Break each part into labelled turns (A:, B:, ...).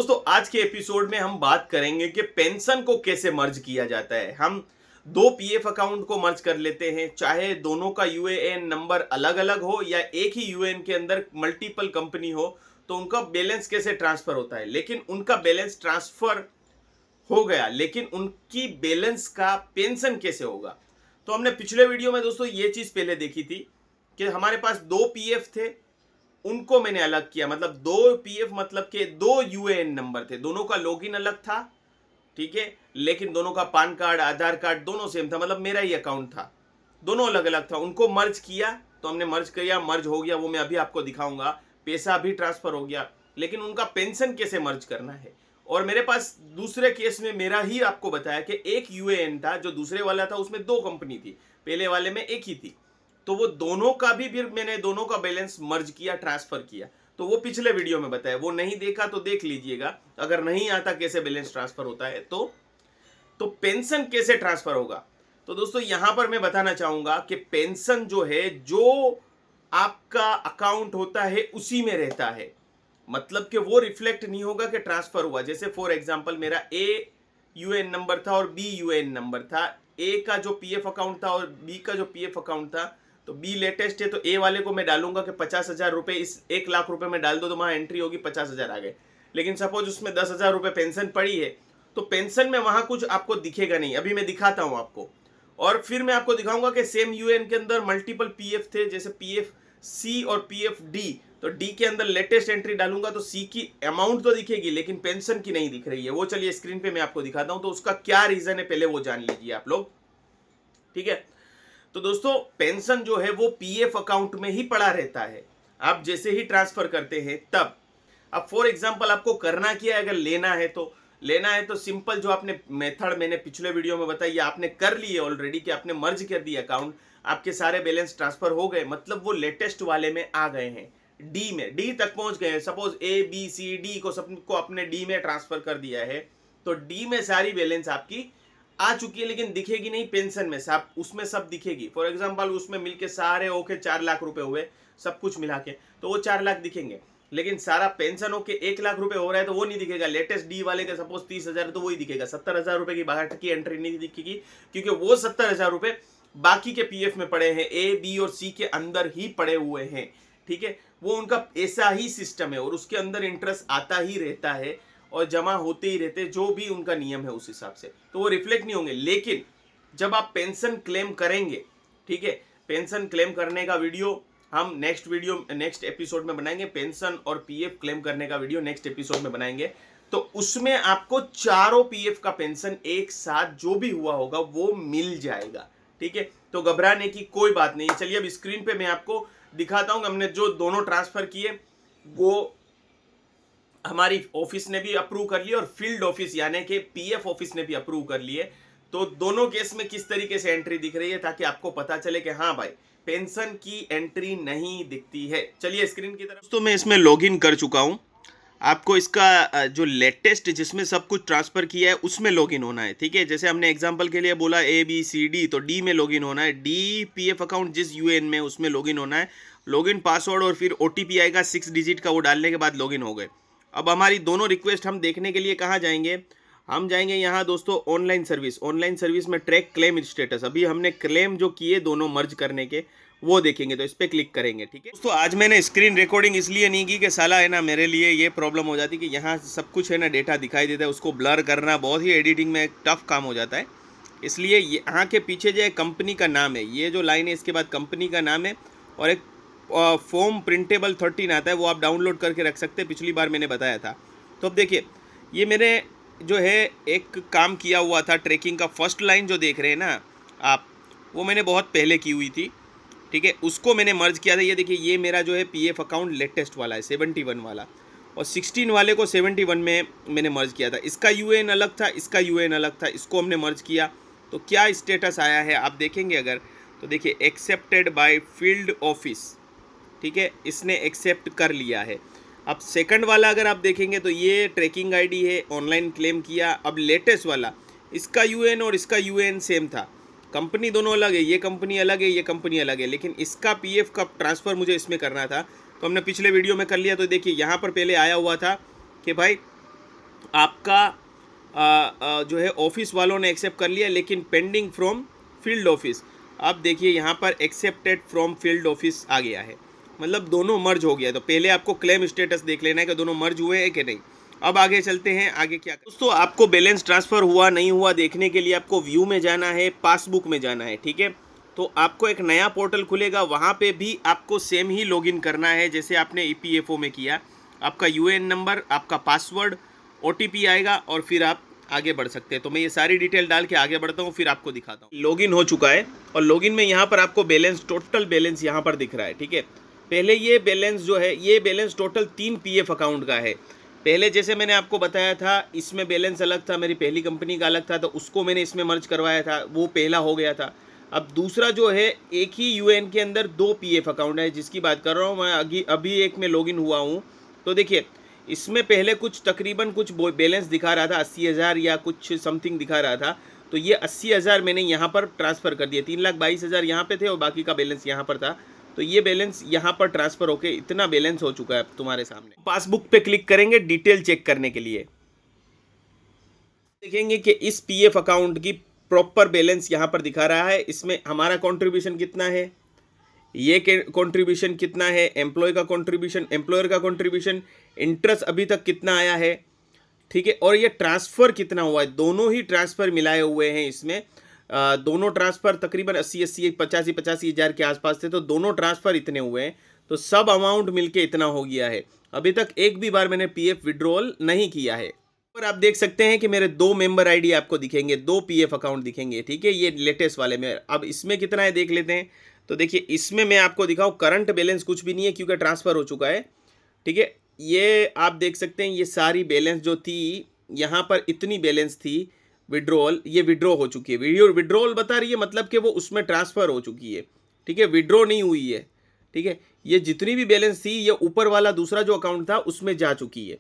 A: दोस्तों आज के एपिसोड में हम बात करेंगे कि पेंशन को कैसे मर्ज किया जाता है। हम दो पीएफ अकाउंट को मर्ज कर लेते हैं, चाहे दोनों का यूएएन नंबर अलग अलग हो या एक ही यूएएन के अंदर मल्टीपल कंपनी हो, तो उनका बैलेंस कैसे ट्रांसफर होता है। लेकिन उनका बैलेंस ट्रांसफर हो गया, लेकिन उनकी बैलेंस का पेंशन कैसे होगा। तो हमने पिछले वीडियो में दोस्तों ये चीज पहले देखी थी कि हमारे पास दो पीएफ थे, उनको मैंने अलग किया। मतलब दो पीएफ मतलब के दो यूएएन नंबर थे, दोनों का लॉगिन अलग था, ठीक है, लेकिन दोनों का पान कार्ड आधार कार्ड दोनों सेम था, मतलब मेरा ही अकाउंट था, दोनों अलग अलग था। उनको मर्ज किया, तो हमने मर्ज किया, मर्ज हो गया, वो मैं अभी आपको दिखाऊंगा। पैसा भी ट्रांसफर हो गया, लेकिन उनका पेंशन कैसे मर्ज करना है। और मेरे पास दूसरे केस में मेरा ही आपको बताया कि एक यूएएन था, जो दूसरे वाला था उसमें दो कंपनी थी, पहले वाले में एक ही थी, तो वो दोनों का भी फिर मैंने दोनों का बैलेंस मर्ज किया, ट्रांसफर किया। तो वो पिछले वीडियो में बताया, वो नहीं देखा तो देख लीजिएगा। अगर नहीं आता कैसे बैलेंस ट्रांसफर होता है तो पेंशन कैसे ट्रांसफर होगा। तो दोस्तों यहां पर मैं बताना चाहूंगा कि पेंशन जो है, जो आपका अकाउंट होता है उसी में रहता है। मतलब कि वो रिफ्लेक्ट नहीं होगा कि ट्रांसफर हुआ। जैसे फॉर एग्जांपल मेरा ए यूएन नंबर था और बी यूएन नंबर था। ए का जो पीएफ अकाउंट था और बी का जो पीएफ अकाउंट था, तो बी लेटेस्ट है, तो ए वाले को मैं डालूंगा कि 50,000 रुपए इस 1 लाख रुपए में डाल दो, तो वहां एंट्री होगी 50,000 आ गए। लेकिन सपोज उसमें 10,000 रुपए पेंशन पड़ी है, तो पेंशन में वहां कुछ आपको दिखेगा नहीं। अभी मैं दिखाता हूं आपको, और फिर मैं आपको दिखाऊंगा कि सेम यूएन के अंदर मल्टीपल पीएफ थे, जैसे पीएफ सी और पीएफ डी। तो डी के अंदर लेटेस्ट एंट्री डालूंगा तो सी की अमाउंट तो दिखेगी, लेकिन पेंशन की नहीं दिख रही है। वो चलिए स्क्रीन पे मैं आपको दिखाता हूं, तो उसका क्या रीजन है पहले वो जान लीजिए आप लोग, ठीक है। तो दोस्तों पेंशन जो है वो पीएफ अकाउंट में ही पड़ा रहता है, आप जैसे ही ट्रांसफर करते हैं तब। अब फॉर एग्जांपल आपको करना क्या है, अगर लेना है तो सिंपल जो आपने मेथड मैंने पिछले वीडियो में बताई, आपने कर ली है ऑलरेडी, कि आपने मर्ज कर दिया अकाउंट, आपके सारे बैलेंस ट्रांसफर हो गए, मतलब वो लेटेस्ट वाले में आ गए हैं, डी में, डी तक पहुंच गए हैं। Suppose A B C D को सबको आपने डी में ट्रांसफर कर दिया है, तो डी में सारी बैलेंस आपकी आ चुकी है, लेकिन दिखेगी नहीं पेंशन में, सब उसमें सब दिखेगी। फॉर एग्जांपल उसमें मिलके सारे होके 4 लाख रुपए हुए, सब कुछ मिला के, तो वो 4 लाख दिखेंगे। लेकिन सारा पेंशन होके 1 लाख रुपए हो रहा है तो वो नहीं दिखेगा। लेटेस्ट डी वाले का सपोज 30,000 तो वही दिखेगा, 70,000 रुपए की बाहर की एंट्री नहीं दिखेगी, क्योंकि वो 70,000 रुपए बाकी के पीएफ में पड़े हैं, ए बी और सी के अंदर ही पड़े हुए हैं, ठीक है। वो उनका ऐसा ही सिस्टम है, और उसके अंदर इंटरेस्ट आता ही रहता है और जमा होते ही रहते, जो भी उनका नियम है उस हिसाब से, तो वो रिफ्लेक्ट नहीं होंगे। लेकिन जब आप पेंशन क्लेम करेंगे, ठीक है, पेंशन क्लेम करने का वीडियो हम नेक्स्ट एपिसोड में बनाएंगे। पेंशन और पीएफ क्लेम करने का वीडियो नेक्स्ट एपिसोड में बनाएंगे, तो उसमें आपको चारों पीएफ का पेंशन एक साथ जो भी हुआ होगा वो मिल जाएगा, ठीक है। तो घबराने की कोई बात नहीं। चलिए अब स्क्रीन पे मैं आपको दिखाता हूं, हमने जो दोनों ट्रांसफर किए वो हमारी ऑफिस ने भी अप्रूव कर लिया, और फील्ड ऑफिस यानी कि पीएफ ऑफिस ने भी अप्रूव कर लिए। तो दोनों केस में किस तरीके से एंट्री दिख रही है, ताकि आपको पता चले कि हाँ भाई पेंशन की एंट्री नहीं दिखती है। चलिए स्क्रीन की तरफ। तो मैं इसमें लॉगिन कर चुका हूं, आपको इसका जो लेटेस्ट जिसमें सब कुछ ट्रांसफर किया है उसमें लॉगिन होना है, ठीक है। जैसे हमने एग्जांपल के लिए बोला ए बी सी डी, तो डी में लॉगिन होना है। डी पीएफ अकाउंट जिस यूएन में उसमें लॉगिन होना है, लॉगिन पासवर्ड और फिर ओटीपी आएगा 6 डिजिट का, वो डालने के बाद लॉगिन हो गए। अब हमारी दोनों रिक्वेस्ट हम देखने के लिए कहाँ जाएंगे, हम जाएंगे यहाँ दोस्तों ऑनलाइन सर्विस में ट्रैक क्लेम स्टेटस। अभी हमने क्लेम जो किए दोनों मर्ज करने के, वो देखेंगे, तो इस पर क्लिक करेंगे, ठीक है। दोस्तों आज मैंने स्क्रीन रिकॉर्डिंग इसलिए नहीं की कि साला है ना, मेरे लिए ये प्रॉब्लम हो जाती कि यहाँ सब कुछ है ना डेटा दिखाई देता है, उसको ब्लर करना बहुत ही एडिटिंग में एक टफ काम हो जाता है। इसलिए यहाँ के पीछे जो है कंपनी का नाम है, ये जो लाइन है इसके बाद कंपनी का नाम है, और एक फॉर्म प्रिंटेबल 13 आता है, वो आप डाउनलोड करके रख सकते हैं, पिछली बार मैंने बताया था। तो अब देखिए ये मैंने जो है एक काम किया हुआ था ट्रैकिंग का, फर्स्ट लाइन जो देख रहे हैं ना आप, वो मैंने बहुत पहले की हुई थी, ठीक है, उसको मैंने मर्ज किया था। ये देखिए ये मेरा जो है पीएफ अकाउंट लेटेस्ट वाला है 71 वाला, और 16 वाले को 71 में मैंने मर्ज किया था। इसका यूएएन अलग था, इसका यूएएन अलग था, इसको हमने मर्ज किया। तो क्या स्टेटस आया है आप देखेंगे अगर, तो देखिए एक्सेप्टेड बाय फील्ड ऑफिस, ठीक है, इसने एक्सेप्ट कर लिया है। अब सेकंड वाला अगर आप देखेंगे तो ये ट्रैकिंग आईडी है, ऑनलाइन क्लेम किया। अब लेटेस्ट वाला, इसका यूएएन और इसका यूएएन सेम था, कंपनी दोनों अलग है, ये कंपनी अलग है, ये कंपनी अलग है, लेकिन इसका पीएफ का ट्रांसफ़र मुझे इसमें करना था, तो हमने पिछले वीडियो में कर लिया। तो देखिए यहाँ पर पहले आया हुआ था कि भाई आपका जो है ऑफिस वालों ने एक्सेप्ट कर लिया, लेकिन पेंडिंग फ्रॉम फील्ड ऑफिस। अब देखिए यहाँ पर एक्सेप्टेड फ्रॉम फील्ड ऑफिस आ गया है, मतलब दोनों मर्ज हो गया। तो पहले आपको क्लेम स्टेटस देख लेना है कि दोनों मर्ज हुए हैं कि नहीं। अब आगे चलते हैं, आगे क्या दोस्तों, आपको बैलेंस ट्रांसफ़र हुआ नहीं हुआ देखने के लिए आपको व्यू में जाना है, पासबुक में जाना है, ठीक है। तो आपको एक नया पोर्टल खुलेगा, वहाँ पे भी आपको सेम ही लॉगिन करना है जैसे आपने ईपीएफओ में किया। आपका यूएएन नंबर, आपका पासवर्ड, ओटीपी आएगा और फिर आप आगे बढ़ सकते हैं। तो मैं ये सारी डिटेल डाल के आगे बढ़ता हूँ, फिर आपको दिखाता हूँ। लॉगिन हो चुका है और लॉगिन में यहाँ पर आपको बैलेंस, टोटल बैलेंस यहाँ पर दिख रहा है, ठीक है। पहले ये बैलेंस जो है, ये बैलेंस टोटल 3 पीएफ अकाउंट का है। पहले जैसे मैंने आपको बताया था, इसमें बैलेंस अलग था, मेरी पहली कंपनी का अलग था, तो उसको मैंने इसमें मर्ज करवाया था, वो पहला हो गया था। अब दूसरा जो है, एक ही यूएन के अंदर 2 पीएफ अकाउंट है जिसकी बात कर रहा हूँ मैं। अभी एक में लॉगिन हुआ हूँ, तो देखिए इसमें पहले कुछ तकरीबन कुछ बैलेंस दिखा रहा था 80,000 या कुछ समथिंग दिखा रहा था। तो ये 80,000 मैंने यहाँ पर ट्रांसफ़र कर दिया। 3,22,000 यहाँ पे थे और बाकी का बैलेंस यहाँ पर था। तो ये बैलेंस यहाँ पर ट्रांसफ़र होके इतना बैलेंस हो चुका है तुम्हारे सामने। पासबुक पे क्लिक करेंगे डिटेल चेक करने के लिए, देखेंगे कि इस पीएफ अकाउंट की प्रॉपर बैलेंस यहाँ पर दिखा रहा है। इसमें हमारा कंट्रीब्यूशन कितना है, ये कंट्रीब्यूशन कितना है, एम्प्लॉय का कंट्रीब्यूशन, एम्प्लॉयर का कंट्रीब्यूशन, इंटरेस्ट अभी तक कितना आया है, ठीक है, और ये ट्रांसफ़र कितना हुआ है। दोनों ही ट्रांसफ़र मिलाए हुए हैं इसमें। दोनों ट्रांसफ़र तकरीबन 80 85 हज़ार के आसपास थे, तो दोनों ट्रांसफ़र इतने हुए हैं। तो सब अमाउंट मिलके इतना हो गया है। अभी तक एक भी बार मैंने पीएफ विड्रॉल नहीं किया है। और आप देख सकते हैं कि मेरे 2 मेंबर आईडी आपको दिखेंगे, 2 पीएफ अकाउंट दिखेंगे, ठीक है, ये लेटेस्ट वाले में। अब इसमें कितना है देख लेते हैं। तो देखिए इसमें मैं आपको दिखाऊं, करंट बैलेंस कुछ भी नहीं है क्योंकि ट्रांसफ़र हो चुका है, ठीक है। ये आप देख सकते हैं, ये सारी बैलेंस जो थी यहाँ पर, इतनी बैलेंस थी विड्रॉल, ये विड्रॉ हो चुकी है। विड्रॉल बता रही है मतलब कि वो उसमें ट्रांसफ़र हो चुकी है, ठीक है, विड्रॉ नहीं हुई है, ठीक है। ये जितनी भी बैलेंस थी ये ऊपर वाला दूसरा जो अकाउंट था उसमें जा चुकी है,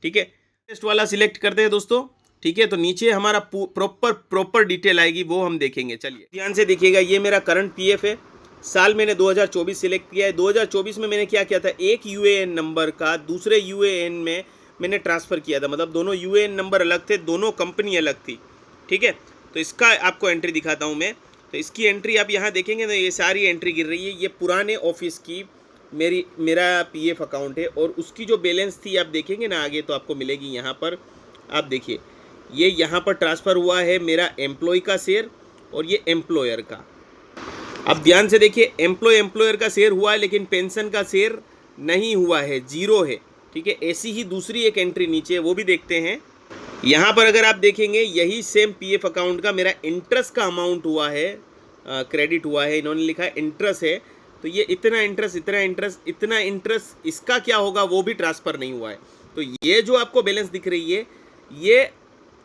A: ठीक है। टेस्ट वाला सिलेक्ट करते हैं दोस्तों, ठीक है। तो नीचे हमारा प्रॉपर डिटेल आएगी, वो हम देखेंगे। चलिए ध्यान से देखिएगा, ये मेरा करंट पीएफ है। साल मैंने 2024 सिलेक्ट किया है। 2024 में मैंने क्या किया था, एक यूएएन नंबर का दूसरे यूएएन में मैंने ट्रांसफ़र किया था, मतलब दोनों यूएएन नंबर अलग थे, दोनों कंपनी अलग थी, ठीक है। तो इसका आपको एंट्री दिखाता हूँ मैं। तो इसकी एंट्री आप यहाँ देखेंगे तो ये सारी एंट्री गिर रही है। ये पुराने ऑफिस की मेरा पीएफ अकाउंट है और उसकी जो बैलेंस थी आप देखेंगे ना आगे, तो आपको मिलेगी यहाँ पर। आप देखिए ये यहाँ पर ट्रांसफ़र हुआ है मेरा एम्प्लॉय का शेयर और ये एम्प्लॉयर का। अब ध्यान से देखिए, एम्प्लॉयर का शेयर हुआ है लेकिन पेंशन का शेयर नहीं हुआ है, 0 है, ठीक है। ऐसी ही दूसरी एक एंट्री नीचे, वो भी देखते हैं। यहाँ पर अगर आप देखेंगे, यही सेम पीएफ अकाउंट का मेरा इंटरेस्ट का अमाउंट हुआ है, क्रेडिट हुआ है, इन्होंने लिखा है इंटरेस्ट है। तो ये इतना इंटरेस्ट इसका क्या होगा, वो भी ट्रांसफ़र नहीं हुआ है। तो ये जो आपको बैलेंस दिख रही है, ये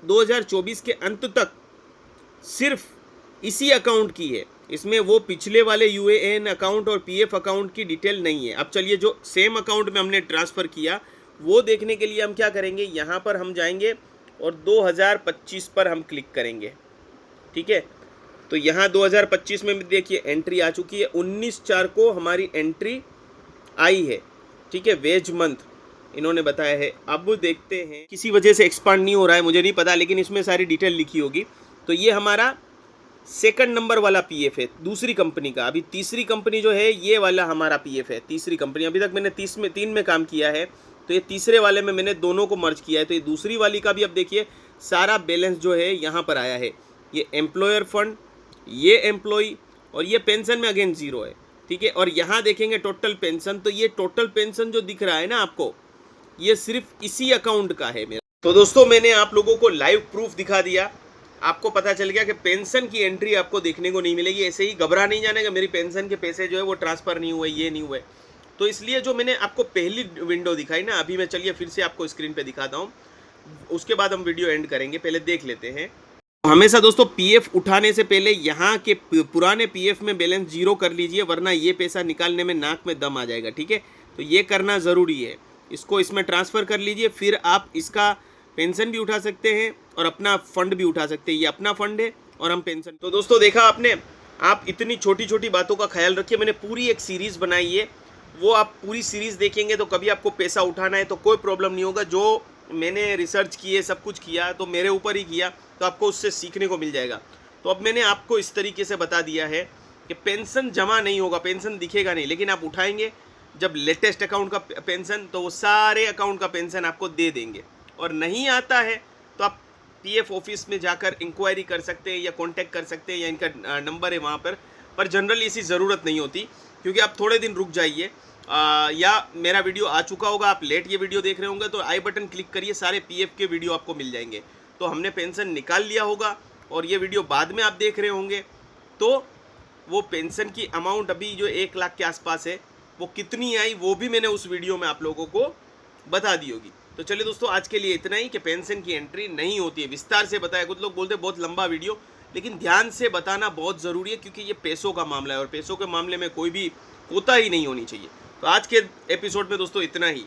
A: 2024 के अंत तक सिर्फ इसी अकाउंट की है। इसमें वो पिछले वाले यूएएन अकाउंट और पीएफ अकाउंट की डिटेल नहीं है। अब चलिए जो सेम अकाउंट में हमने ट्रांसफ़र किया वो देखने के लिए हम क्या करेंगे, यहाँ पर हम जाएंगे और 2025 पर हम क्लिक करेंगे, ठीक है। तो यहाँ 2025 में देखिए एंट्री आ चुकी है, 19/4 को हमारी एंट्री आई है, ठीक है। वेज मंथ इन्होंने बताया है। अब देखते हैं, किसी वजह से एक्सपांड नहीं हो रहा है, मुझे नहीं पता, लेकिन इसमें सारी डिटेल लिखी होगी। तो ये हमारा सेकंड नंबर वाला पीएफ है दूसरी कंपनी का। अभी तीसरी कंपनी जो है, ये वाला हमारा पीएफ है तीसरी कंपनी। अभी तक मैंने 3 में काम किया है, तो ये तीसरे वाले में मैंने दोनों को मर्ज किया है। तो ये दूसरी वाली का भी अब देखिए सारा बैलेंस जो है यहाँ पर आया है। ये एम्प्लॉयर फंड, ये एम्प्लॉय और ये पेंशन में अगेन 0 है, ठीक है। और यहाँ देखेंगे टोटल पेंशन, तो ये टोटल पेंशन जो दिख रहा है ना आपको, ये सिर्फ इसी अकाउंट का है मेरा। तो दोस्तों मैंने आप लोगों को लाइव प्रूफ दिखा दिया, आपको पता चल गया कि पेंशन की एंट्री आपको देखने को नहीं मिलेगी। ऐसे ही घबरा नहीं जाने का, मेरी पेंशन के पैसे जो है वो ट्रांसफ़र नहीं हुए, ये नहीं हुए। तो इसलिए जो मैंने आपको पहली विंडो दिखाई ना, अभी मैं चलिए फिर से आपको स्क्रीन पे दिखाता हूँ, उसके बाद हम वीडियो एंड करेंगे। पहले देख लेते हैं। हमेशा दोस्तों पीएफ उठाने से पहले यहाँ के पुराने पीएफ में बैलेंस 0 कर लीजिए, वरना ये पैसा निकालने में नाक में दम आ जाएगा, ठीक है। तो ये करना ज़रूरी है, इसको इसमें ट्रांसफ़र कर लीजिए, फिर आप इसका पेंशन भी उठा सकते हैं और अपना फंड भी उठा सकते हैं। ये अपना फंड है और हम पेंशन। तो दोस्तों देखा आपने, आप इतनी छोटी छोटी बातों का ख्याल रखिए। मैंने पूरी एक सीरीज़ बनाई है, वो आप पूरी सीरीज़ देखेंगे तो कभी आपको पैसा उठाना है तो कोई प्रॉब्लम नहीं होगा। जो मैंने रिसर्च किए, सब कुछ किया, तो मेरे ऊपर ही किया, तो आपको उससे सीखने को मिल जाएगा। तो अब मैंने आपको इस तरीके से बता दिया है कि पेंशन जमा नहीं होगा, पेंशन दिखेगा नहीं, लेकिन आप उठाएंगे जब लेटेस्ट अकाउंट का पेंशन, तो वो सारे अकाउंट का पेंशन आपको दे देंगे। और नहीं आता है तो आप पीएफ ऑफिस में जाकर इंक्वायरी कर सकते हैं या कांटेक्ट कर सकते हैं, या इनका नंबर है वहाँ पर जनरली ऐसी ज़रूरत नहीं होती, क्योंकि आप थोड़े दिन रुक जाइए। या मेरा वीडियो आ चुका होगा, आप लेट ये वीडियो देख रहे होंगे, तो आई बटन क्लिक करिए, सारे पीएफ के वीडियो आपको मिल जाएंगे। तो हमने पेंशन निकाल लिया होगा और ये वीडियो बाद में आप देख रहे होंगे, तो वो पेंशन की अमाउंट अभी जो 1 लाख के आसपास है, वो कितनी आई वो भी मैंने उस वीडियो में आप लोगों को बता दी होगी। तो चलिए दोस्तों, आज के लिए इतना ही कि पेंशन की एंट्री नहीं होती है, विस्तार से बताया। कुछ लोग बोलते हैं बहुत लंबा वीडियो, लेकिन ध्यान से बताना बहुत ज़रूरी है, क्योंकि ये पैसों का मामला है और पैसों के मामले में कोई भी कोताही नहीं होनी चाहिए। तो आज के एपिसोड में दोस्तों इतना ही।